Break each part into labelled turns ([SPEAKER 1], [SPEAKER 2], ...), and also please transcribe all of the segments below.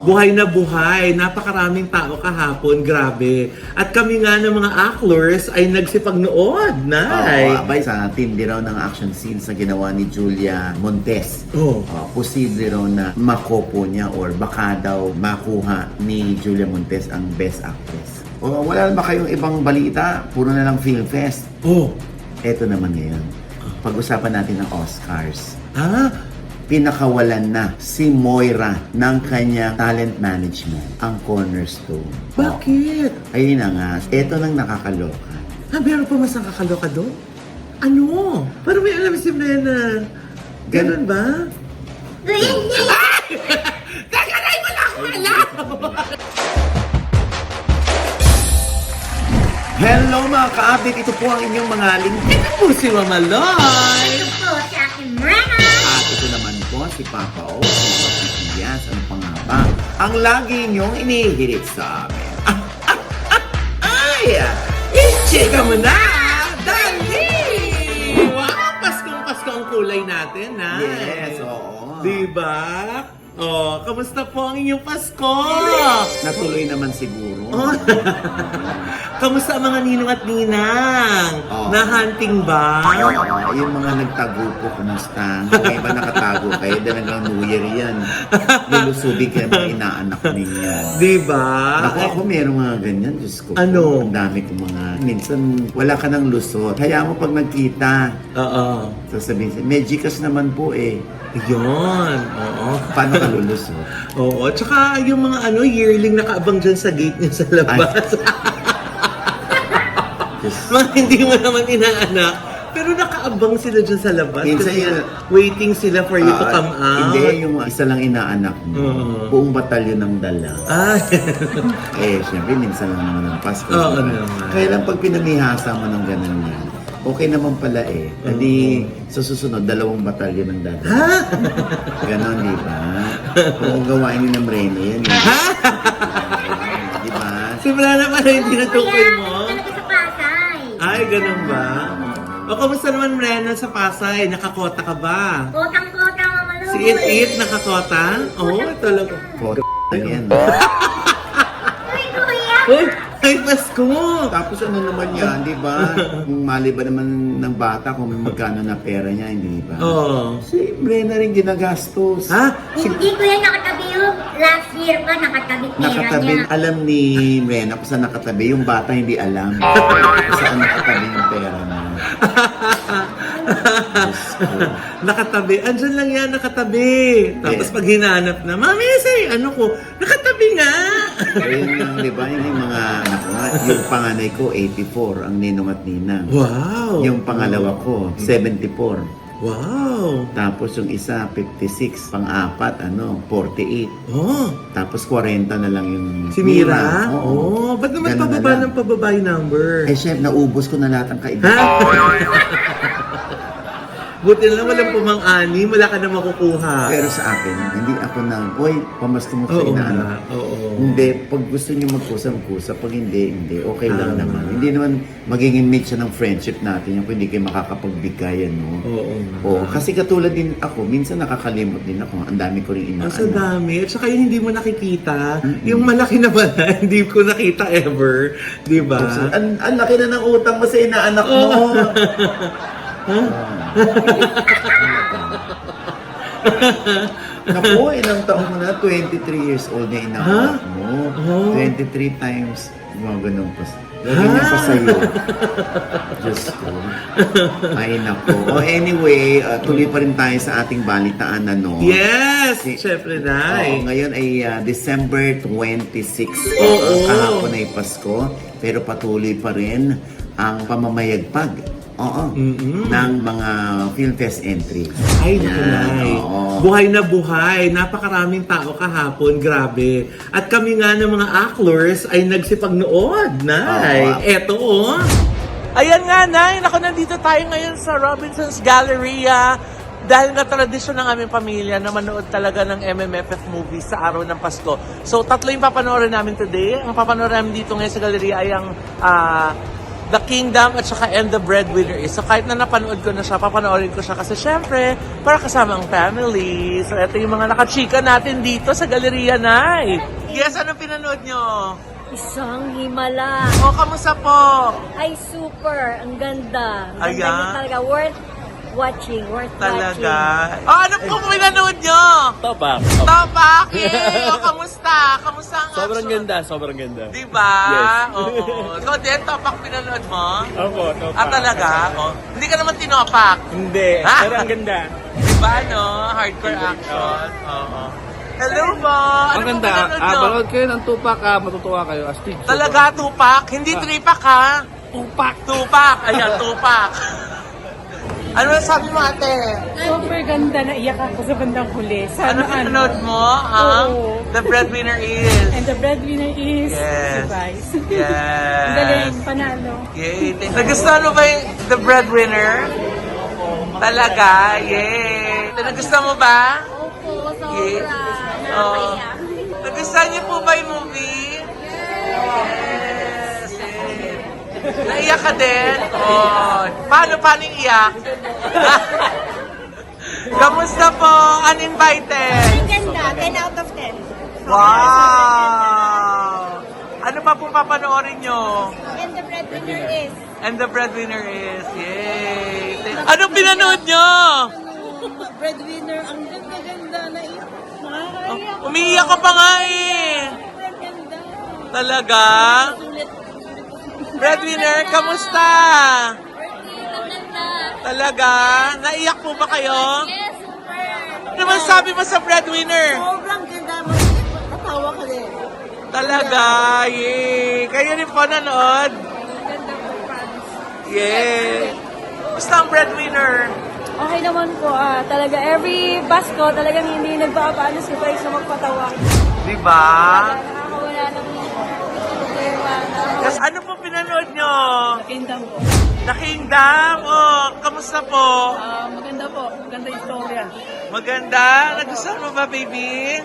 [SPEAKER 1] Buhay na buhay. Napakaraming tao kahapon. Grabe. At kami nga ng mga actors ay nagsipagnood. Nay.
[SPEAKER 2] Abay, sa tindi raw ng action scenes na ginawa ni Julia Montes. Posible raw na makopo niya or baka daw makuha ni Julia Montes ang Best Actress. Wala ba kayong ibang balita? Puro na lang Film Fest. Eto naman ngayon. Pag-usapan natin ng Oscars. Pinakawalan na si Moira ng kanya talent management, ang cornerstone.
[SPEAKER 1] Bakit?
[SPEAKER 2] Ayun na nga, eto nang nakakaloka.
[SPEAKER 1] Meron pa mas nakakaloka doon? Ano? Parang may alam si Brenna. Ganun ba? Tagaray mo lang ako alam!
[SPEAKER 2] Hello mga ka-update! Ito po ang inyong mga lingkod.
[SPEAKER 1] Ito po si Mama Loy!
[SPEAKER 3] Ito po si aking Brenna!
[SPEAKER 2] At ito naman po si Papa O, si Pasitias, ano pa nga ba? Ang lagi niyong inihirit sa amin.
[SPEAKER 1] Ay! I-chika mo na! Dali! Wow! Paskong-pasko ang kulay natin, ha?
[SPEAKER 2] Yes, oo.
[SPEAKER 1] Diba? Oh, kamusta po ang inyong Pasko?
[SPEAKER 2] Natuloy naman siguro.
[SPEAKER 1] Kamusta ang mga ninong at ninang?
[SPEAKER 2] Oh.
[SPEAKER 1] Na-hunting ba?
[SPEAKER 2] Yung mga nagtago po, kumusta? May ba nakatago kayo? Dahil hanggang New Year yan. Lulusubig kayo mga inaanak ninyo.
[SPEAKER 1] Diba?
[SPEAKER 2] Ako meron mga ganyan. Diyos ko.
[SPEAKER 1] Ano?
[SPEAKER 2] Ang dami kong mga... Minsan, wala ka ng lusot. Hayaan mo pag nagkita.
[SPEAKER 1] Oo.
[SPEAKER 2] Sasabihin siya, may Gcash naman po eh.
[SPEAKER 1] Yun. Oo.
[SPEAKER 2] Paano ka lulusot?
[SPEAKER 1] Oo. Tsaka yung mga yearling nakaabang dyan sa gate niya sa labas. Mga hindi mo naman inaanak. Pero nakaabang sila dyan sa labas.
[SPEAKER 2] Minsan
[SPEAKER 1] kasi
[SPEAKER 2] yun,
[SPEAKER 1] waiting sila for you to come out.
[SPEAKER 2] Hindi, yung isa lang inaanak mo. Buong batalyon ng dala. Siyempre, minsan lang naman ang Pasko.
[SPEAKER 1] Oo naman.
[SPEAKER 2] Kaya lang pag pinamihasa mo ng ganun yan, okay naman pala eh. Hindi, sa susunod, 2 batalyon ng dala. Ganon, di ba? Kung gawain ni ng Rene yan. Di ba?
[SPEAKER 1] Simula na pala hindi natukoy mo.
[SPEAKER 3] Talaga sa Pasay.
[SPEAKER 1] Ay, ganun ba? O, kamusta naman, Brenna, sa Pasay? Nakakota ka ba?
[SPEAKER 3] Kotang-kota, Mama Loy.
[SPEAKER 1] Si It-It, nakakota? Oo, talaga.
[SPEAKER 2] Photo yan.
[SPEAKER 3] Uy, kuya!
[SPEAKER 1] Uy, ay, Pasko!
[SPEAKER 2] Tapos ano naman yan, di ba? Kung mali ba naman ng bata kung magkano na pera niya, hindi ba?
[SPEAKER 1] Oo.
[SPEAKER 2] Si Brenna rin ginagastos.
[SPEAKER 3] Hindi ko yan nakatabi yung last year pa nakatabi pera
[SPEAKER 2] Nakatabi,
[SPEAKER 3] niya.
[SPEAKER 2] alam ni Brenna kung saan nakatabi. Yung bata hindi alam kung saan nakatabi yung pera niya.
[SPEAKER 1] Nakatabi. Andyan lang yan, nakatabi. Tapos pag hinanap na, Mami, say, ano ko? Nakatabi nga!
[SPEAKER 2] Ayun yung, di ba, yung mga anak ko nga, yung panganay ko, 84, ang ninong at ninang.
[SPEAKER 1] Wow!
[SPEAKER 2] Yung pangalawa ko, 74.
[SPEAKER 1] Wow!
[SPEAKER 2] Tapos yung isa, 56. Pang-apat, 48.
[SPEAKER 1] Oh!
[SPEAKER 2] Tapos 40 na lang yung
[SPEAKER 1] Si Mira?
[SPEAKER 2] Oo.
[SPEAKER 1] Ba't naman
[SPEAKER 2] Ganun na
[SPEAKER 1] pababa
[SPEAKER 2] lang.
[SPEAKER 1] ng pababa yung number?
[SPEAKER 2] Eh, chef, naubos ko na lahat ang kaibigan.
[SPEAKER 1] Buti na lang walang pumang-ani, wala ka na makukuha.
[SPEAKER 2] Pero sa akin, hindi ako na, oy, pamasko mo sa
[SPEAKER 1] Oo
[SPEAKER 2] inaanak.
[SPEAKER 1] nga, oo.
[SPEAKER 2] Hindi, pag gusto niyo magkusam-kusap, pag hindi, okay lang
[SPEAKER 1] Tama.
[SPEAKER 2] naman. Hindi naman magiging meet siya ng friendship natin yung kung hindi kayo makakapagbigay, ano.
[SPEAKER 1] Oo.
[SPEAKER 2] Oo, kasi katulad din ako, minsan nakakalimot din ako, ang dami ko rin
[SPEAKER 1] Ang sa
[SPEAKER 2] inaanak.
[SPEAKER 1] dami. At saka yung hindi mo nakikita, yung malaki na pala, hindi ko nakita ever. Di ba?
[SPEAKER 2] Ang laki na ng utang mo sa inaanak mo. Naku, ilang taon mo na? 23 years old na inaanak mo. 23 times, mga ganun pa. Ganyan pa sa'yo. Diyos ko. Ay, naku. Anyway, tuloy pa rin tayo sa ating balitaan, ano?
[SPEAKER 1] Yes! Siyempre na.
[SPEAKER 2] Ngayon ay December 26.
[SPEAKER 1] Oo.
[SPEAKER 2] Kahapon ay Pasko. Pero patuloy pa rin ang pamamayagpag. Ng mga Film Fest entries.
[SPEAKER 1] Ay,
[SPEAKER 2] Yan,
[SPEAKER 1] nakulay.
[SPEAKER 2] oo.
[SPEAKER 1] Buhay na buhay. Napakaraming tao kahapon. Grabe. At kami nga ng mga actors ay nagsipagnood. Nay.
[SPEAKER 2] Oo.
[SPEAKER 1] Eto, oh. Ayan nga, Nay. Naku, nandito tayo ngayon sa Robinson's Galleria. Dahil nga tradisyon ng aming pamilya na manood talaga ng MMFF movies sa araw ng Pasko. So, 3 yung papanoorin namin today. Ang papanoorin namin dito ngayon sa Galleria ay ang The Kingdom at saka And the Breadwinner is. So kahit na napanood ko na siya, papanoorin ko siya kasi syempre, para kasama ang family. So ito yung mga nakachika natin dito sa Galleria Nay. Yes, anong pinanood nyo?
[SPEAKER 4] Isang himala.
[SPEAKER 1] O, kamusta po?
[SPEAKER 4] Ay, super. Ang ganda. Ang ganda
[SPEAKER 1] Ayan.
[SPEAKER 4] niya talaga. Worth watching.
[SPEAKER 1] Talaga. O, ano po pinanood nyo?
[SPEAKER 5] Topak.
[SPEAKER 1] Topak! Yay! O, kamusta? Kamusta ang
[SPEAKER 5] Sobrang
[SPEAKER 1] action?
[SPEAKER 5] ganda, sobrang ganda.
[SPEAKER 1] Diba?
[SPEAKER 5] Yes.
[SPEAKER 1] Oo. So, din, Topak pinanood mo?
[SPEAKER 5] Opo, topak.
[SPEAKER 1] Ah, talaga? O. Hindi ka naman tinopak.
[SPEAKER 5] Hindi,
[SPEAKER 1] Ah!
[SPEAKER 5] pero ang ganda.
[SPEAKER 1] Diba, no? Hardcore action. Oo. Hello po! Ano
[SPEAKER 6] Maganda.
[SPEAKER 1] po pinanood nyo?
[SPEAKER 6] Manood kayo ng Tupac, matutuwa kayo. Astig.
[SPEAKER 1] Talaga, Tupak? Hindi tripak, ha? Tupak. Tupak. Ayan, Tupak. Ano sabi mo, ate?
[SPEAKER 7] Super ganda, naiyak ako sa bandang huli.
[SPEAKER 1] Ano
[SPEAKER 7] Sana
[SPEAKER 1] pinanood mo? Ha?
[SPEAKER 7] Oo.
[SPEAKER 1] The Breadwinner is...
[SPEAKER 7] And the breadwinner is
[SPEAKER 1] Yes.
[SPEAKER 7] Device.
[SPEAKER 1] Yes.
[SPEAKER 7] Ang galing, panalo.
[SPEAKER 1] Yay. Nagustuhan mo ba yung The Breadwinner? Talaga? Yay. Nagustuhan mo ba?
[SPEAKER 4] Opo,
[SPEAKER 1] Yay.
[SPEAKER 4] sobra.
[SPEAKER 1] Oh. Nagustuhan niyo po ba yung movie? Yes. Yay. Naiyak ka din? Oh. Paano yung iyak? Kamusta po? Uninvited?
[SPEAKER 4] Ganda. 10 out of 10.
[SPEAKER 1] Wow! Ano pa po papanoorin nyo?
[SPEAKER 4] And the breadwinner is...
[SPEAKER 1] And the Breadwinner is, yay! Anong pinanood nyo?
[SPEAKER 7] Breadwinner, ang ganda-ganda. Naiyak. Nakakaiyak.
[SPEAKER 1] Umiiyak ka pa nga eh!
[SPEAKER 7] Ganda.
[SPEAKER 1] Talaga? Breadwinner, kamusta? Talaga? Naiyak po ba kayo?
[SPEAKER 4] Yes, super.
[SPEAKER 1] Ano naman sabi mo sa Breadwinner?
[SPEAKER 4] Sobrang ganda. Matawa ka din.
[SPEAKER 1] Talaga, yay! Kayo rin po nanood? Yay! Basta ang Breadwinner?
[SPEAKER 4] Okay naman po. Talaga, every Pasko, talagang hindi nagpapaano si Vice na magpatawa.
[SPEAKER 1] Diba?
[SPEAKER 4] Nakakawala ng problema.
[SPEAKER 1] Yes, ano po pinanood nyo?
[SPEAKER 7] Kingdom po.
[SPEAKER 1] The Kingdom? Oh, kamusta po?
[SPEAKER 7] Maganda po. Maganda istorya.
[SPEAKER 1] Maganda? Nagustuhan mo ba, baby?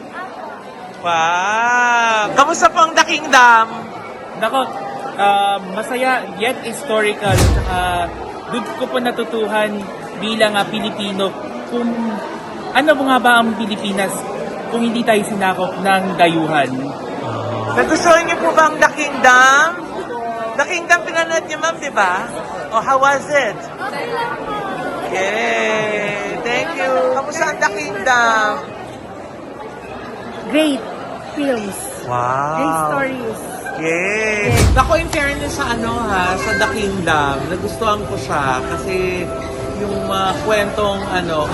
[SPEAKER 1] Wow! Kamusta po ang The Kingdom?
[SPEAKER 5] Nako, masaya yet historical. Saka doon ko po natutuhan bilang Pilipino kung ano nga ba ang Pilipinas kung hindi tayo sinakop ng dayuhan.
[SPEAKER 1] Nagustuhan niyo po ba ang The Kingdom? The Kingdom pinanood niyo, ma'am, di ba? Oh, how was it? Yay! Thank you! Kamusta ang The Kingdom?
[SPEAKER 7] Great films.
[SPEAKER 1] Wow!
[SPEAKER 7] Great stories.
[SPEAKER 1] Yay! Ako, in fairness sa sa The Kingdom, nagustuhan ko siya kasi yung kwentong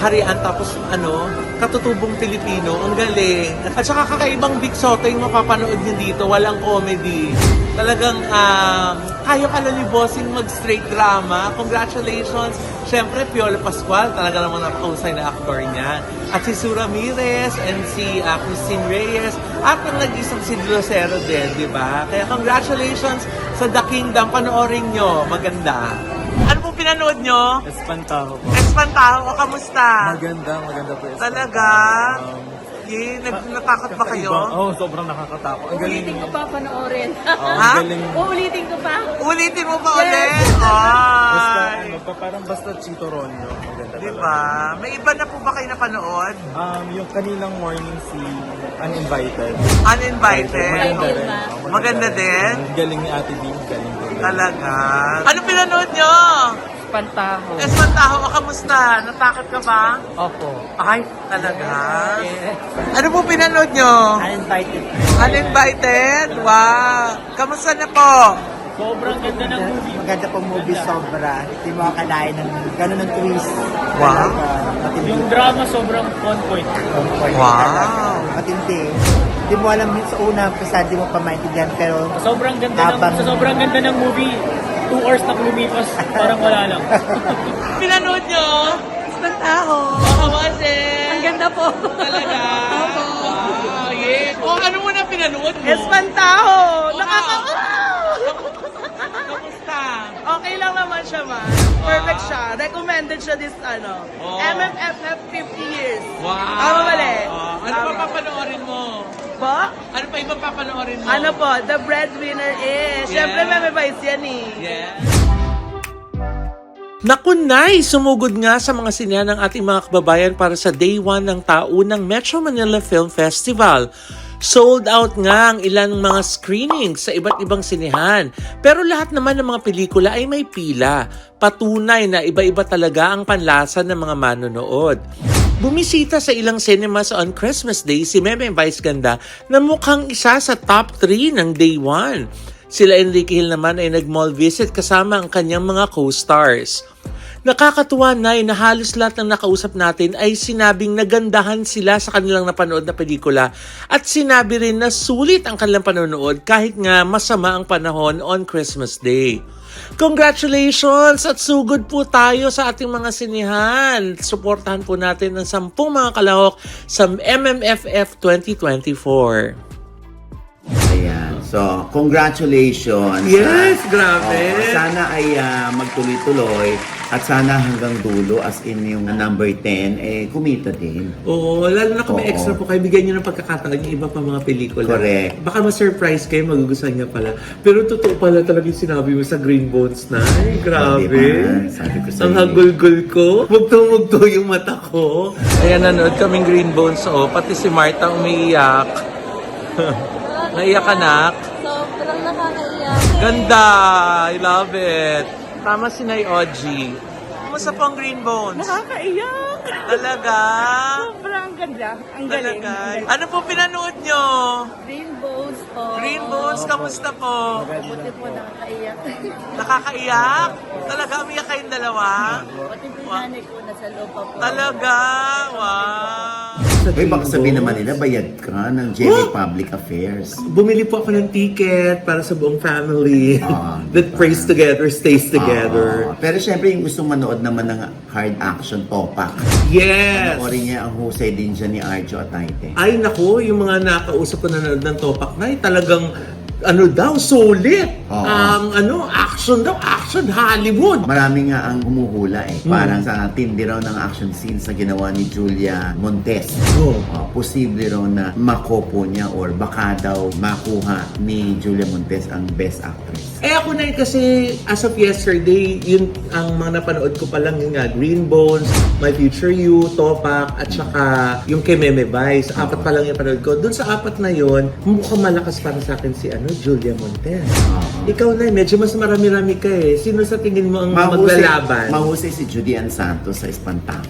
[SPEAKER 1] harian tapos katutubong Pilipino, ang galing. At saka kakaibang Vic Soto yung mapapanood niyo dito, walang comedy. Talagang kaya pala ni Bossing mag-straight drama. Congratulations! Siyempre, Piolo Pascual, talaga namang napakahusay na actor niya. At si Sue Ramirez and si Christine Reyes. At ang nag-isang si Lucero din, di ba? Kaya congratulations sa The Kingdom. Panoorin nyo. Maganda. Ano po pinanood nyo?
[SPEAKER 5] Espantaho po.
[SPEAKER 1] Espantaho, kamusta?
[SPEAKER 5] Maganda po.
[SPEAKER 1] Talaga? Yay, natakot ba kayo?
[SPEAKER 5] Oo, sobrang nakakatakot. Ang galing.
[SPEAKER 7] Uulitin ko pa panoorin.
[SPEAKER 1] Ha?
[SPEAKER 7] Uulitin ko pa.
[SPEAKER 1] Ulitin mo pa ulit? Ay!
[SPEAKER 5] Parang basta Chito Ronyo. Maganda
[SPEAKER 1] Di ba? May iba na po ba kayo napanood?
[SPEAKER 5] Yung kaninang morning si Uninvited.
[SPEAKER 1] Uninvited?
[SPEAKER 5] Maganda rin.
[SPEAKER 1] Maganda din?
[SPEAKER 5] Ang galing ni Ate Bing, galing din.
[SPEAKER 1] Talaga? Ano pinanood nyo?
[SPEAKER 7] Pantaho.
[SPEAKER 1] Espantaho, kamusta? Natakot ka ba?
[SPEAKER 7] Opo.
[SPEAKER 1] Ay, talaga? Ano po pinanood nyo?
[SPEAKER 7] Uninvited.
[SPEAKER 1] Uninvited? Wow! Kamusta na po?
[SPEAKER 5] Sobrang ganda ng movie.
[SPEAKER 8] Maganda pong movie, sobra. Hindi mo akalain ng gano'n ng twist.
[SPEAKER 1] Wow.
[SPEAKER 8] Matindi.
[SPEAKER 5] Yung drama sobrang on point.
[SPEAKER 1] Wow.
[SPEAKER 8] Matindi. Hindi mo alam sa una, kasi hindi mo pa maintindihan, pero
[SPEAKER 5] Sobrang ganda
[SPEAKER 8] Habang-
[SPEAKER 5] sa sobrang ganda ng movie. 2 hours na lumipas, parang wala lang.
[SPEAKER 1] Pinanood nyo?
[SPEAKER 7] Espantaho.
[SPEAKER 1] How was it?
[SPEAKER 7] Ang ganda po.
[SPEAKER 1] Talaga? Wow, yeah. Oh, ano mo na pinanood mo?
[SPEAKER 7] Espantaho.
[SPEAKER 1] Kamusta?
[SPEAKER 7] Okay lang naman siya, ma. Perfect siya. Recommended siya this,
[SPEAKER 1] Oh.
[SPEAKER 7] MMFF 50 years.
[SPEAKER 1] Wow.
[SPEAKER 7] Tama mali.
[SPEAKER 1] Ano pa papanoorin mo?
[SPEAKER 7] Po?
[SPEAKER 1] Ano pa ibang papanoorin mo?
[SPEAKER 7] Ano po, The Breadwinner is.
[SPEAKER 1] Yeah.
[SPEAKER 7] Siyempre, may vice yan eh.
[SPEAKER 1] Yeah. Naku nay, sumugod nga sa mga sinehan ng ating mga kababayan para sa Day 1 ng taunang Metro Manila Film Festival. Sold out nga ang ilang mga screenings sa iba't ibang sinehan. Pero lahat naman ng mga pelikula ay may pila. Patunay na iba-iba talaga ang panlasa ng mga manonood. Bumisita sa ilang cinemas on Christmas Day si Meme Vice Ganda na mukhang isa sa top 3 ng Day 1. Sila Enrique Hill naman ay nag-mall visit kasama ang kanyang mga co-stars. Nakakatuwa na halos lahat ng nakausap natin ay sinabing nagandahan sila sa kanilang napanood na pelikula at sinabi rin na sulit ang kanilang panonood kahit nga masama ang panahon on Christmas Day. Congratulations at sugod po tayo sa ating mga sinihan. Suportahan po natin ang 10 mga kalahok sa MMFF 2024.
[SPEAKER 2] Ayan. So, congratulations.
[SPEAKER 1] Yes, grabe.
[SPEAKER 2] Sana ay magtuloy-tuloy at sana hanggang dulo as in yung number 10 kumita din.
[SPEAKER 1] Oo, lalo na kung may
[SPEAKER 2] Oo.
[SPEAKER 1] extra po kayo, bigyan nyo ng pagkakataon yung iba pa mga pelikula.
[SPEAKER 2] Correct.
[SPEAKER 1] Baka ma-surprise kayo, magugustuhan niya pala. Pero totoo pala talaga yung sinabi mo sa Green Bones na. Ay, grabe.
[SPEAKER 2] Diba? Sabi ko sa'yo.
[SPEAKER 1] Ang hagulgul ko. Mugto-mugto yung mata ko. Ayan, nanood kaming Green Bones. Oh, pati si Marta umiiyak. Naiyak anak.
[SPEAKER 4] Sobrang nakakaiyak.
[SPEAKER 1] Ganda! I love it. Tama si Nay Oji. Kumusta po ang Green Bones?
[SPEAKER 7] Nakakaiyak.
[SPEAKER 1] Talaga?
[SPEAKER 7] Sobrang ganda. Ang galing.
[SPEAKER 1] Talaga? Ano po pinanood nyo?
[SPEAKER 4] Green Bones po.
[SPEAKER 1] Green Bones, kamusta po?
[SPEAKER 4] Buti po nakakaiyak.
[SPEAKER 1] Nakakaiyak? Talaga, umiyak kayong dalawa?
[SPEAKER 4] Pati po yung nanay ko nasa loob pa po.
[SPEAKER 1] Talaga? Wow!
[SPEAKER 2] Uy, baka sabihin naman nila, bayad ka ng Jenny Public Affairs.
[SPEAKER 1] Bumili po ako ng ticket para sa buong family that
[SPEAKER 2] diba?
[SPEAKER 1] prays together, stays together.
[SPEAKER 2] Pero syempre, yung gustong manood naman ng hard action topak.
[SPEAKER 1] Yes!
[SPEAKER 2] Panoorin niya ang husay din dyan ni Arjo Atayte.
[SPEAKER 1] Ay naku, yung mga nakausap ko na nanood ng Topak na talagang ano daw, sulit.
[SPEAKER 2] Oo.
[SPEAKER 1] Action daw, action Hollywood.
[SPEAKER 2] Marami nga ang humuhula Parang sa tindi raw ng action scenes na ginawa ni Julia Montes.
[SPEAKER 1] Oh.
[SPEAKER 2] Posible raw na makopo niya or baka daw makuha ni Julia Montes ang Best Actress.
[SPEAKER 1] Ako na kasi as of yesterday, yun ang mga napanood ko pa lang yung Green Bones, My Future You, Topak, at saka yung kay Meme Vice. 4 pa lang yung panood ko. Doon sa 4 na yun, mukhang malakas para sa akin si Julia Montes. Ikaw na, medyo mas marami-rami ka Sino sa tingin mo ang maglalaban?
[SPEAKER 2] Mahusay si Judy Ann Santos sa Espantaco.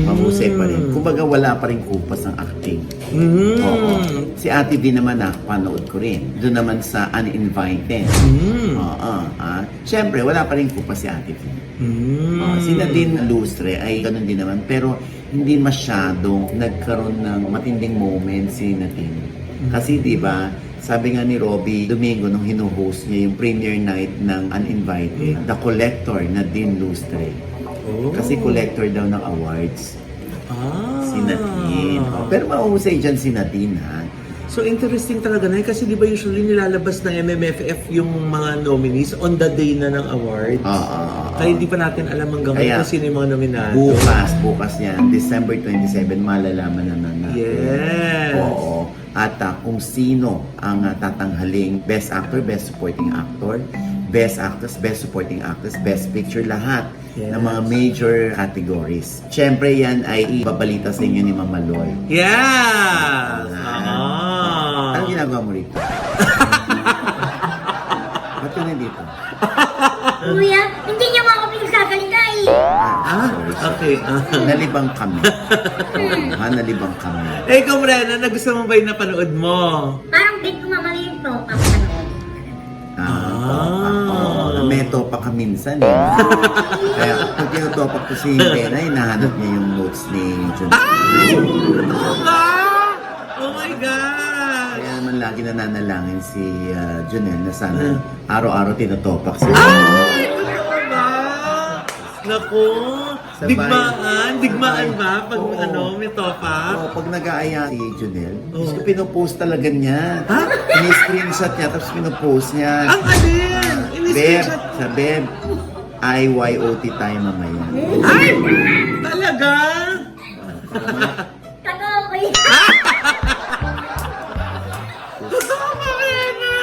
[SPEAKER 2] Mahusay pa rin. Kumbaga wala pa rin kupas ang acting. Oo. Si Ate V naman panood ko rin. Doon naman sa Uninvited. Siyempre, wala pa rin kupas si Ate V. Si Nadine Lustre ay ganun din naman. Pero hindi masyadong nagkaroon ng matinding moment si Nadine. Kasi di ba, sabi nga ni Robbie Domingo nung hinuhost niya yung premiere night ng Uninvited, the collector Nadine Lustre. Kasi collector daw ng awards. Si Nadine. Pero mahusay dyan si Nadine
[SPEAKER 1] So interesting talaga na kasi di ba usually nilalabas ng MMFF yung mga nominees on the day na ng awards. Kaya di pa natin alam hanggang ngayon kung sino yung mga nominado.
[SPEAKER 2] Bukas yan, December 27, malalaman na natin.
[SPEAKER 1] Yes!
[SPEAKER 2] Oo. At kung sino ang tatanghaling Best Actor, Best Supporting Actor, Best Actress, Best Supporting Actress, Best Picture, lahat ng mga major categories. Siyempre yan ay ibabalita sa inyo ni Mama Loy.
[SPEAKER 1] Yes!
[SPEAKER 2] Anong ginagawa mo rito? Ba't ka nandito?
[SPEAKER 3] Kuya, hindi niyo ako pinagsasalita
[SPEAKER 1] Okay.
[SPEAKER 2] Nalibang kami. Nalibang kami.
[SPEAKER 1] Ikaw, Brenna, nagustuhan mo ba yung napanood mo?
[SPEAKER 3] Parang big kumamali yung topak.
[SPEAKER 2] May topak ka minsan Kaya pag tinutopak ko si Bena, hinahanap niya yung notes ni Jun.
[SPEAKER 1] Oh my God!
[SPEAKER 2] Kaya naman lagi nananalangin si Junel na sana araw-araw tinutopak siya.
[SPEAKER 1] Naku! Digmaan ba? Pag may topak?
[SPEAKER 2] Pag nag-aaya si Junel, gusto ko pinupost talaga niya. Ini-screenshot niya, tapos pinupost niya.
[SPEAKER 1] Ang alin!
[SPEAKER 2] Beb, sa Beb, IYOT tayo mamaya.
[SPEAKER 1] Ay! Talaga?
[SPEAKER 3] Totoo ko yan.
[SPEAKER 1] Totoo ba, Brenna?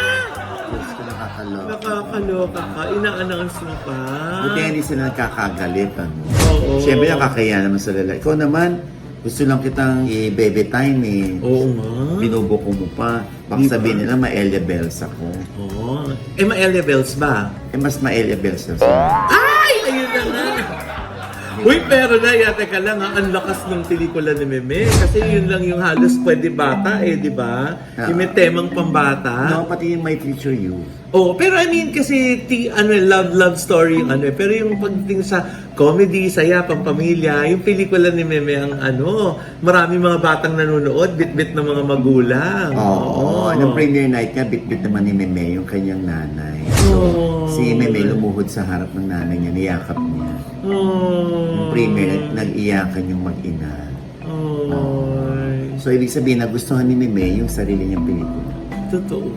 [SPEAKER 2] Gusto ko nakakaloka.
[SPEAKER 1] Nakakaloka ka. Ina-announce mo pa.
[SPEAKER 2] Buti hindi sila nagkakagalit. Ano?
[SPEAKER 1] Oo.
[SPEAKER 2] Siyempre, nakakaya naman sa lalaki. Ikaw naman, gusto lang kitang i-baby time eh.
[SPEAKER 1] Oo nga.
[SPEAKER 2] Binubuko mo pa. Baka
[SPEAKER 1] Diba?
[SPEAKER 2] sabihin nila, ma-Elia Bells ako.
[SPEAKER 1] Oo. Eh, ma-Elia Bells ba?
[SPEAKER 2] Eh, mas ma-Elia Bells na sila.
[SPEAKER 1] Ay! Ayun na nga. Uy, pero na, teka lang ha, ang lakas ng pelikula ni Meme. Kasi yun lang yung halos pwede bata eh, di ba? Yung may temang pambata.
[SPEAKER 2] No, pati yung My Future You.
[SPEAKER 1] Oh, pero I mean kasi love story yung ano eh. Pero yung pagdating sa comedy, saya, pampamilya, yung pelikula ni Meme ang marami mga batang nanonood, bit-bit ng mga magulang.
[SPEAKER 2] Oo. Nung premiere night niya, bit-bit naman ni Meme yung kanyang nanay. So, si Meme lumuhod sa harap ng nanay niya, niyakap niya. Yung premiere, nag-iyakan yung mag-ina. So, ibig sabihin, nagustuhan ni Meme yung sarili niyang pelikula.
[SPEAKER 1] Totoo.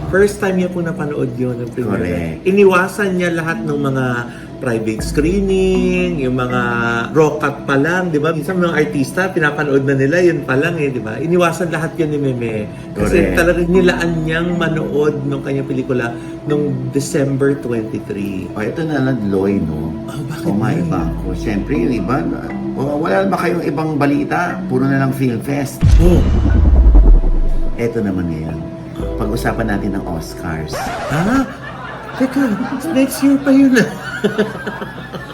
[SPEAKER 1] First time niya po napanood yun ng premiere.
[SPEAKER 2] Correct.
[SPEAKER 1] Iniwasan niya lahat ng mga private screening, yung mga raw cut pa lang, di ba? Minsan mga artista, pinapanood na nila, yun pa lang di ba? Iniwasan lahat yun ni Meme. Kasi
[SPEAKER 2] Correct.
[SPEAKER 1] talagang nilaan niyang manood ng kanyang pelikula noong December 23.
[SPEAKER 2] O, ito na lang, Loy, no?
[SPEAKER 1] Bakit
[SPEAKER 2] O,
[SPEAKER 1] Loy?
[SPEAKER 2] maiba ako. Siyempre, yung iba, wala ba kayong ibang balita? Puro na lang film fest.
[SPEAKER 1] Oh.
[SPEAKER 2] Ito naman ngayon. Pag-usapan natin ng Oscars.
[SPEAKER 1] Ha? Teka, next year pa yun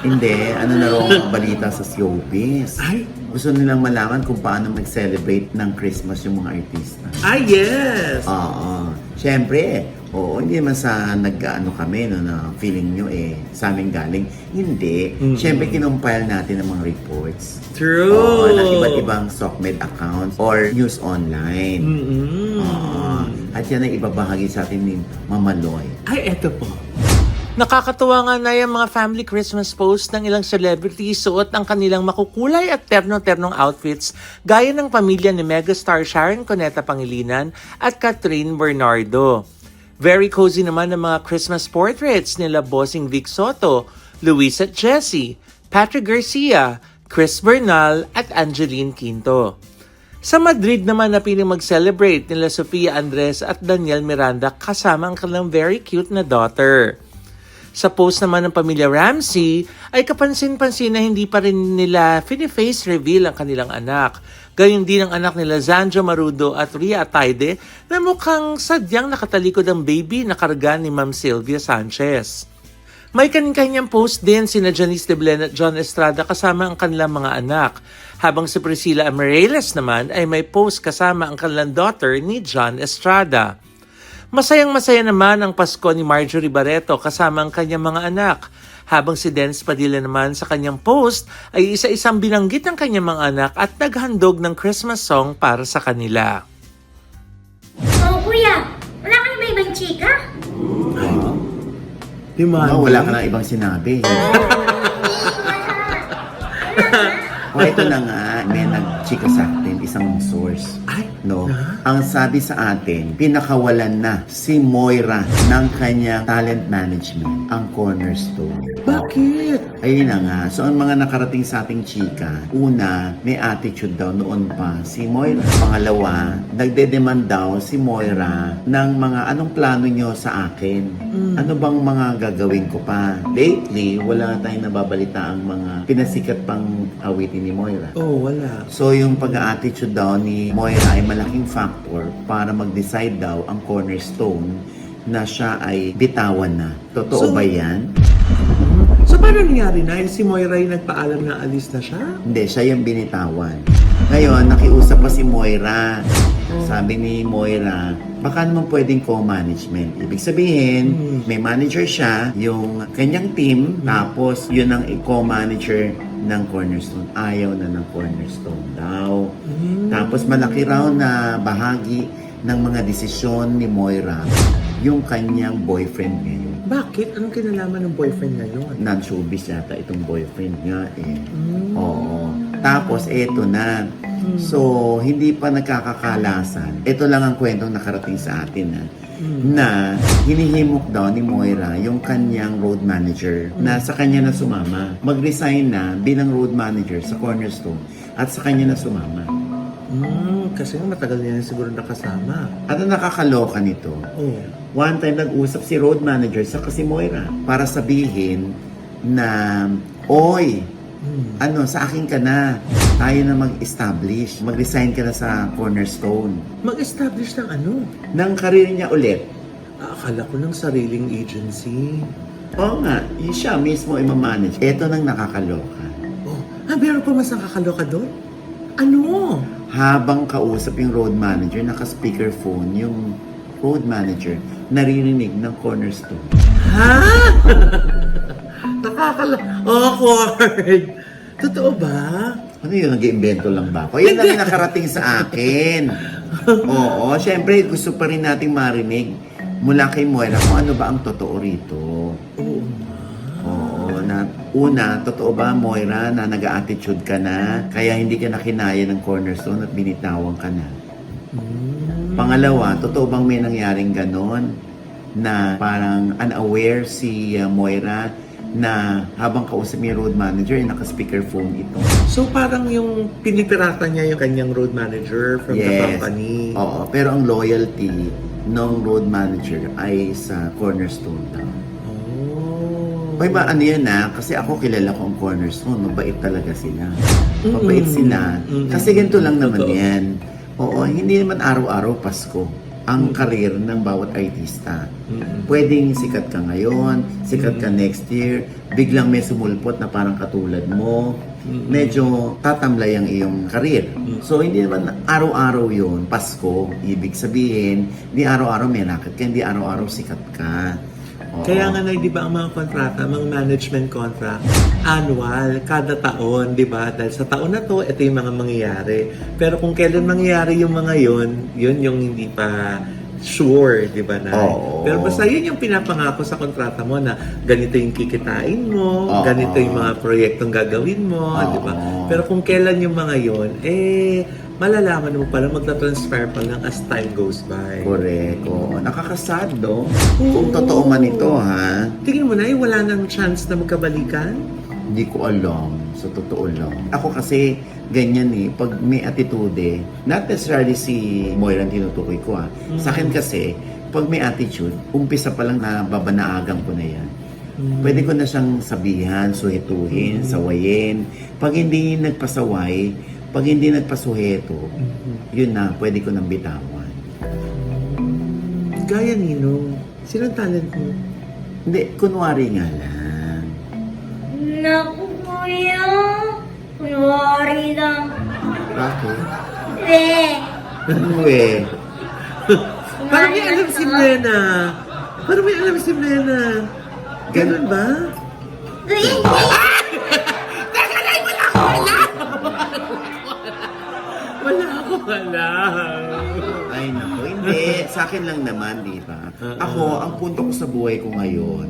[SPEAKER 2] Hindi, ano na raw ang balita sa showbiz?
[SPEAKER 1] Ay.
[SPEAKER 2] Gusto nilang malaman kung paano mag-celebrate ng Christmas yung mga artista.
[SPEAKER 1] Yes!
[SPEAKER 2] Oo. Siyempre, hindi naman sa nag-ano kami, no, na feeling nyo sa amin galing. Hindi. Siyempre, kinumpile natin ang mga reports.
[SPEAKER 1] True!
[SPEAKER 2] Oo, ng iba't ibang SOCMED accounts or news online. Oo. At yan ay ibabahagi sa atin ni Mama Loy.
[SPEAKER 1] Ay, eto po. Nakakatuwa nga na yung mga family Christmas post ng ilang celebrities suot ang kanilang makukulay at terno-ternong outfits gaya ng pamilya ni megastar Sharon Cuneta Pangilinan at Catherine Bernardo. Very cozy naman ang mga Christmas portraits nila Bossing Vic Soto, Luis at Jessie, Patrick Garcia, Chris Bernal at Angeline Quinto. Sa Madrid naman napiling mag-celebrate nila Sofia Andres at Daniel Miranda kasama ang kanilang very cute na daughter. Sa post naman ng pamilya Ramsey ay kapansin-pansin na hindi pa rin nila face reveal ang kanilang anak. Gayun din ang anak nila Zanjo Marudo at Ria Ataide na mukhang sadyang nakatalikod ang baby na karga ni Ma'am Sylvia Sanchez. May kanyang post din sina Janice de Belen at John Estrada kasama ang kanilang mga anak. Habang si Priscilla Amarales naman ay may post kasama ang kanilang daughter ni John Estrada. Masayang-masaya naman ang Pasko ni Marjorie Barreto kasama ang kanyang mga anak. Habang si Dennis Padilla naman sa kanyang post ay isa-isang binanggit ng kanyang mga anak at naghandog ng Christmas song para sa kanila.
[SPEAKER 3] Oh, kuya, wala ka na ba ibang chika?
[SPEAKER 2] Wala ka na ibang sinabi. Ito na nga, may nag-chika sa atin, isang source. No? Ang sabi sa atin, pinakawalan na si Moira ng kanya talent management, ang cornerstone.
[SPEAKER 1] Bakit?
[SPEAKER 2] Ayun na nga. So, ang mga nakarating sa ating chika, una, may attitude daw noon pa si Moira. Pangalawa, nagde-demand daw si Moira ng mga anong plano nyo sa akin? Ano bang mga gagawin ko pa? Lately, wala tayong nababalita ang mga pinasikat pang awitin ni Moira.
[SPEAKER 1] Oh, wala.
[SPEAKER 2] So, yung pag-attitude daw ni Moira ay malaking factor para mag-decide daw ang cornerstone na siya ay bitawan na. Totoo
[SPEAKER 1] So,
[SPEAKER 2] ba yan?
[SPEAKER 1] So, paano nangyari na? Si Moira yung nagpaalam na alis na siya?
[SPEAKER 2] Hindi, siya yung binitawan. Ngayon, nakiusap pa si Moira. Sabi ni Moira, baka naman pwedeng co-management. Ibig sabihin, may manager siya, yung kanyang team, tapos yun ang co-manager ng Cornerstone. Ayaw na ng Cornerstone daw. Tapos malaki raw na bahagi ng mga desisyon ni Moira yung kanyang boyfriend ngayon.
[SPEAKER 1] Bakit? Anong kinalaman ng boyfriend na yun?
[SPEAKER 2] Non-showbiz yata itong boyfriend niya Oo. Tapos eto na. So, hindi pa nagkakakalasan. Ito lang ang kwentong nakarating sa atin na hinihimok daw ni Moira yung kanyang road manager na sa kanya na sumama. Mag-resign na bilang road manager sa Cornerstone at sa kanya na sumama.
[SPEAKER 1] Kasi matagal niya siguro nakasama.
[SPEAKER 2] At ang nakakaloka nito,
[SPEAKER 1] Oh.
[SPEAKER 2] one time nag-usap si road manager sa si Moira para sabihin na, oy, sa akin ka na. Tayo na mag-establish. Mag-resign ka na sa Cornerstone.
[SPEAKER 1] Mag-establish ng ano?
[SPEAKER 2] Nang career niya ulit.
[SPEAKER 1] Akala ko ng sariling agency.
[SPEAKER 2] Oo nga, yun siya mismo i-manage. Ito nang nakakaloka.
[SPEAKER 1] Oh, meron pa mas nakakaloka doon? Ano?
[SPEAKER 2] Habang kausap yung road manager, naka-speakerphone yung road manager, naririnig ng Cornerstone.
[SPEAKER 1] Ha? Awkward. Totoo ba?
[SPEAKER 2] Ano yun, nag-iimbento lang ba ako? Yan lang yung nakarating sa akin. Oo, syempre gusto pa rin nating marinig mula kay Moira kung ano ba ang totoo rito. Oo, una, totoo ba Moira na nag-attitude ka na kaya hindi ka nakinaya ng Cornerstone at binitawan ka na? Pangalawa, totoo bang may nangyaring ganon na parang unaware si Moira na habang kausap niya yung road manager ay naka-speakerphone ito?
[SPEAKER 1] So parang yung pinipirata niya yung kanyang road manager from the company.
[SPEAKER 2] Oo, pero ang loyalty ng road manager ay sa Cornerstone daw.
[SPEAKER 1] Oh.
[SPEAKER 2] Ay ba, ano yan kasi ako kilala ko ang Cornerstone, mabait talaga sila. Mabait sila. Kasi ganito lang naman
[SPEAKER 1] Totoo.
[SPEAKER 2] yan. Oo, hindi naman araw-araw Pasko ang karir ng bawat artista. Pwedeng sikat ka ngayon, sikat ka next year, biglang may sumulpot na parang katulad mo, medyo tatamlay ang iyong karir. So, hindi naman araw-araw yun, Pasko, ibig sabihin, hindi araw-araw may racket ka, hindi araw-araw sikat ka. Oo.
[SPEAKER 1] Kaya nga na, di ba, ang mga kontrata, mga management contract, annual, kada taon, di ba? Dahil sa taon na to, ito yung mga mangyayari. Pero kung kailan mangyayari yung mga yun yung hindi pa sure, di ba na?
[SPEAKER 2] Oo.
[SPEAKER 1] Pero basta yun yung pinapangako sa kontrata mo na ganito yung kikitain mo,
[SPEAKER 2] Oo.
[SPEAKER 1] ganito yung mga proyektong gagawin mo, di ba?
[SPEAKER 2] Oo.
[SPEAKER 1] Pero kung kailan yung mga yun, malalaman mo pala, magta-transfer pa lang as time goes by.
[SPEAKER 2] Correct. Oo. Nakakasad, no? Kung totoo man ito, ha?
[SPEAKER 1] Tingin mo na, wala nang chance na magkabalikan?
[SPEAKER 2] Hindi ko alam. Sa totoo lang. Ako kasi, ganyan pag may attitude not necessarily si Moira ang tinutukoy ko, Sa akin kasi, pag may attitude, umpisa pa lang na babanaagan ko na yan. Pwede ko na siyang sabihan, suhetuhin, sawayin. Pag hindi nagpasaway, pag hindi nagpasuheto, yun na, pwede ko nang bitawan.
[SPEAKER 1] Gaya nino. Sinong talent mo?
[SPEAKER 2] Hindi, kunwari nga lang.
[SPEAKER 3] Naku, kuya. Kunwari lang.
[SPEAKER 2] Bakit?
[SPEAKER 3] Eh,
[SPEAKER 2] Uwe.
[SPEAKER 1] Parang may alam si Mena. Parang may alam si Mena. Ganun ba? Wala ako alam.
[SPEAKER 2] Ay, naku, hindi. Sa akin lang naman, di ba? Ako, ang punto ko sa buhay ko ngayon,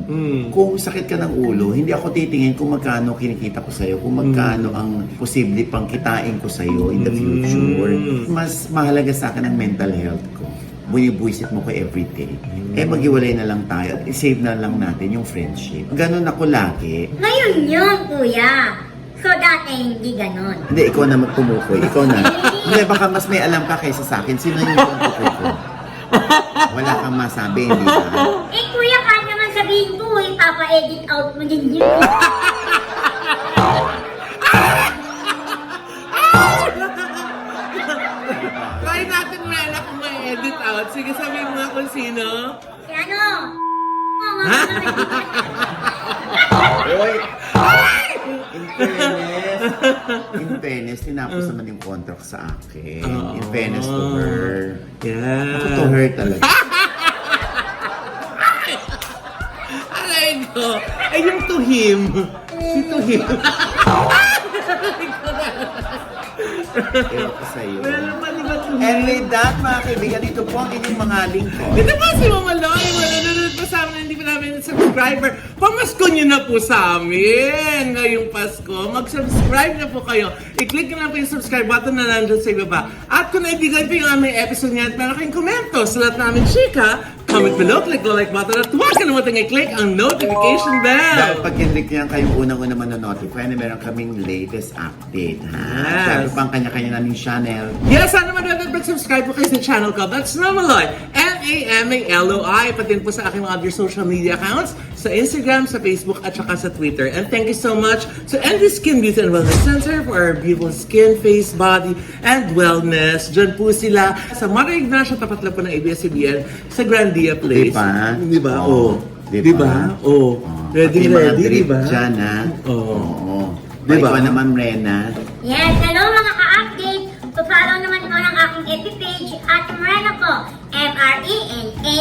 [SPEAKER 2] kung sakit ka ng ulo, hindi ako titingin kung magkano kinikita ko sa'yo, kung magkano ang posible pang kitain ko sa'yo in the future. Mas mahalaga sa akin ang mental health ko. Buwisit mo ko everyday. Maghiwalay na lang tayo at i-save na lang natin yung friendship. Ganun ako lagi.
[SPEAKER 3] ngayon yun, kuya. So, dati hindi ganon.
[SPEAKER 2] Hindi, ikaw na magtumukoy. Ikaw na. Hindi, baka mas may alam ka kaysa sa akin. Sino yung tumukoy ko? Wala kang masabi, hindi ba?
[SPEAKER 3] Eh, kuya, kaya naman sabihin ko, ipapa-edit out mo din yun.
[SPEAKER 1] Try natin Mena kung may edit out. Sige, sabihin mo nga kung sino.
[SPEAKER 3] Si ano?
[SPEAKER 2] Oy! In fairness, tinapos naman yung contract sa akin. In fairness to her.
[SPEAKER 1] Yeah.
[SPEAKER 2] Ako to her talaga.
[SPEAKER 1] Aray ko. Ay, yung to him. Si to him.
[SPEAKER 2] Ewan ko sa'yo.
[SPEAKER 1] Meron pa diba to him?
[SPEAKER 2] And with that, mga kaibigan, dito po ang inyong mga lingkod.
[SPEAKER 1] Ito po si Mama Loy, nanonood po sa amin, hindi pa namin subscriber. Pamasko nyo na po sa amin ngayong Pasko. Mag-subscribe na po kayo. I-click nyo na po yung subscribe button na nandun sa ibaba. At kung naibigan po yung aming episode niya at meron kayong komento sa lahat namin chika, comment below, click the like button at huwag kalimutan i-click ang notification
[SPEAKER 2] Dahil
[SPEAKER 1] bell.
[SPEAKER 2] pag kinlik niyan kayong unang-una manonotify na meron kaming latest update, ha?
[SPEAKER 1] Yes.
[SPEAKER 2] Siyempre pang kanya-kanya naming channel.
[SPEAKER 1] Yes, sana mag-subscribe po kayo sa channel ko. That's Namaloy. N-A-M-A-L-O-I. Pati po sa aking mga other social media accounts, sa Instagram, sa Facebook, at saka sa Twitter. And thank you so much to Envy Skin Beauty and Wellness Center for our beautiful skin, face, body, and wellness. Diyan po sila sa Mother Ignacia, tapat lang po ng ABS-CBN sa Grandia Place.
[SPEAKER 2] Diba?
[SPEAKER 1] Diba?
[SPEAKER 2] Oo.
[SPEAKER 1] Diba? Oh. Ready,
[SPEAKER 2] Pati mga
[SPEAKER 1] ready,
[SPEAKER 2] drip
[SPEAKER 1] diba?
[SPEAKER 2] dyan, ha?
[SPEAKER 1] Oo.
[SPEAKER 2] Oo.
[SPEAKER 1] Diba?
[SPEAKER 2] Ikaw naman, Rena.
[SPEAKER 3] Yes, hello mga ka-update. Follow naman ko ng aking FB page at Morena po. M-R-E-N-A.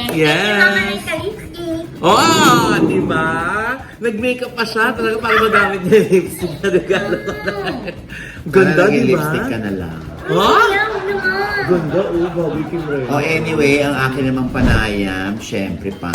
[SPEAKER 3] Thank you mga Rika Lipstick.
[SPEAKER 1] Oh, di ba? Nag-makeup pa siya. Talaga para magamit niya yung lipstick na regalo ko na. Ganda,
[SPEAKER 2] Naging
[SPEAKER 1] di ba?
[SPEAKER 2] lipstick ka na lang.
[SPEAKER 1] Oh?
[SPEAKER 3] Ayaw naman.
[SPEAKER 1] Ganda, Bobby Kim Ray.
[SPEAKER 2] Oh, anyway, ang akin namang panayam, syempre pa,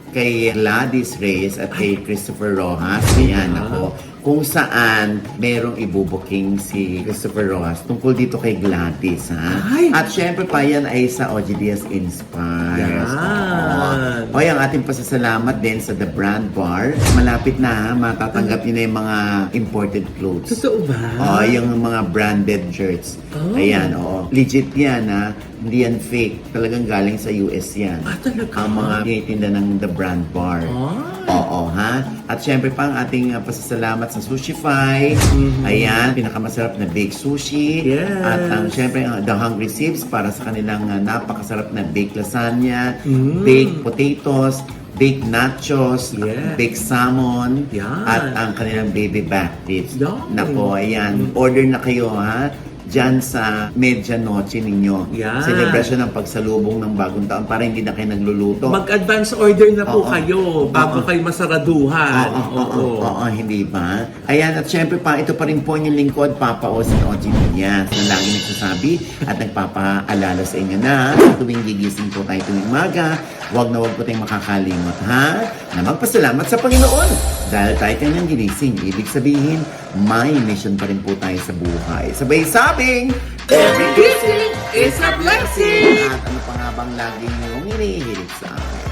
[SPEAKER 2] kay Gladys Reyes at kay Christopher Rojas. Ayan ako. Kung saan merong ibubuking si Christopher Rojas tungkol dito kay Gladys, ha?
[SPEAKER 1] Ay!
[SPEAKER 2] At syempre pa yan ay sa OGDS Inspires.
[SPEAKER 1] Yan.
[SPEAKER 2] O ang ating pasasalamat din sa The Brand Bar. Malapit na, ha? Matatanggap nyo na yung mga imported clothes.
[SPEAKER 1] Totoo ba?
[SPEAKER 2] Oh, yung mga branded shirts.
[SPEAKER 1] Oh.
[SPEAKER 2] Ayan, oo. Legit yan, ha? Hindi yan fake. Talagang galing sa US yan.
[SPEAKER 1] Ah, talaga?
[SPEAKER 2] Ang mga tinitinda ng The Brand Bar.
[SPEAKER 1] Ah.
[SPEAKER 2] Oo, ha? At syempre pa ang ating pasasalamat sa Sushify. Ayan, pinakamasarap na baked sushi.
[SPEAKER 1] Yes.
[SPEAKER 2] At ang syempre ang The Hungry Sibs para sa kanilang napakasarap na baked lasagna,
[SPEAKER 1] Mm.
[SPEAKER 2] baked potatoes, baked nachos,
[SPEAKER 1] Yes.
[SPEAKER 2] baked salmon,
[SPEAKER 1] Yan.
[SPEAKER 2] at ang kanilang baby back ribs.
[SPEAKER 1] Yan.
[SPEAKER 2] Nako, ayan. Order na kayo, ha? Diyan sa medianoche ninyo.
[SPEAKER 1] Yan.
[SPEAKER 2] Celebration ng pagsalubong ng bagong taon para hindi na kayo nagluluto.
[SPEAKER 1] Mag-advance order na po
[SPEAKER 2] Oo.
[SPEAKER 1] kayo bago kayo masaraduhan.
[SPEAKER 2] Oo, hindi ba? Ayan, at syempre pa, ito pa rin po yung lingkod, Papa Oz and OG Diaz, na lagi nagsasabi at nagpapaalala sa inyo na sa tuwing gigising po tayo tuwing umaga, huwag na huwag po tayong makakalimot, ha? Na magpasalamat sa Panginoon. Dahil tayo kanyang ginising, ibig sabihin, may mission pa rin po tayo sa buhay. Sabay sabing,
[SPEAKER 1] Every gising is a blessing!
[SPEAKER 2] At ano pa nga bang lagi niyong hinihilig sa akin?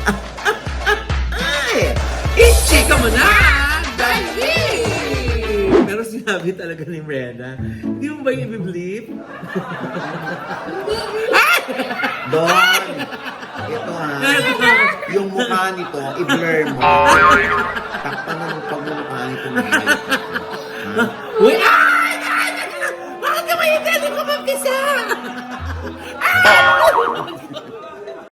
[SPEAKER 2] Ay!
[SPEAKER 1] Ichika mo na! Dali! Pero sinabi talaga ni Brenda, hindi mo ba yung i-bleep?
[SPEAKER 2] Don! Ito ha, yung mukha nito, i-blur mo. Takpan mo yung pagmumukha nito.